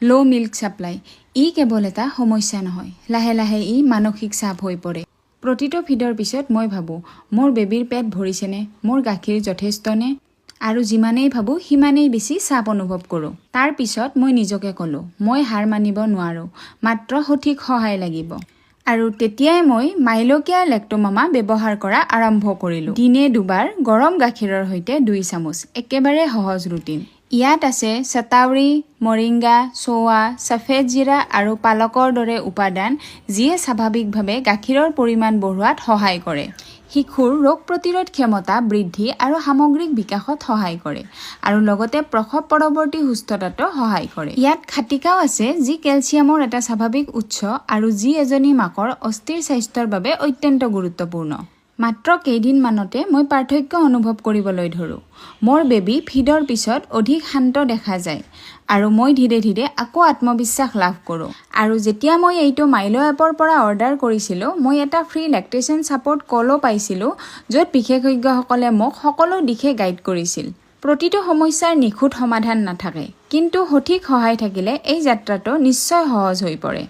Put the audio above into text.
লো milk supply ই কেৱল এটা সমস্যা নহয়, লাহে লাহে ই মানসিক চাপ হৈ পৰে। প্ৰতিটো ফিডৰ পিছত মই ভাবোঁ মোৰ বেবীৰ পেট ভৰিছেনে, মোৰ গাখীৰ যথেষ্টনে, আৰু যিমানেই ভাবোঁ সিমানেই বেছি চাপ অনুভৱ কৰোঁ। তাৰ পিছত মই নিজকে ক'লোঁ মই হাৰ মানিব নোৱাৰোঁ, মাত্ৰ সঠিক সহায় লাগিব। আৰু তেতিয়াই মই মাইল'কেয়াৰ লেক্টোমামা ব্যৱহাৰ কৰা আৰম্ভ কৰিলোঁ। দিনে 2 বাৰ গৰম গাখীৰৰ সৈতে 2 চামুচ, একেবাৰে সহজ ৰুটিন। ইয়াত আছে শতাৱৰী, মৰিংগা, চোৱা, সফেদ জিৰা আৰু পালকৰ দৰে উপাদান যিয়ে স্বাভাৱিকভাৱে গাখীৰৰ পৰিমাণ বঢ়োৱাত সহায় কৰে। শিশুৰ ৰোগ প্ৰতিৰোধ ক্ষমতা বৃদ্ধি আৰু সামগ্ৰিক বিকাশত সহায় কৰে, আৰু লগতে প্ৰসৱ পৰৱৰ্তী সুস্থতাতো সহায় কৰে। ইয়াত খাটিকাও আছে যি কেলচিয়ামৰ এটা স্বাভাৱিক উৎস আৰু যি এজনী মাকৰ অস্থিৰ স্বাস্থ্যৰ বাবে অত্যন্ত গুৰুত্বপূৰ্ণ। মাত্ৰ কেইদিনমানতে মই পাৰ্থক্য অনুভৱ কৰিবলৈ ধৰোঁ। মোৰ বেবী ফিডৰ পিছত অধিক শান্ত দেখা যায়, আৰু মই ধীৰে ধীৰে আকৌ আত্মবিশ্বাস লাভ কৰোঁ। আৰু যেতিয়া মই এইটো মাইলো এপৰ পৰা অৰ্ডাৰ কৰিছিলোঁ, মই এটা ফ্ৰী লেক্টেশ্যন ছাপৰ্ট কলো পাইছিলোঁ, য'ত বিশেষজ্ঞসকলে মোক সকলো দিশে গাইড কৰিছিল। প্ৰতিটো সমস্যাৰ নিখুঁত সমাধান নাথাকে, কিন্তু সঠিক সহায় থাকিলে এই যাত্ৰাটো নিশ্চয় সহজ হৈ পৰে।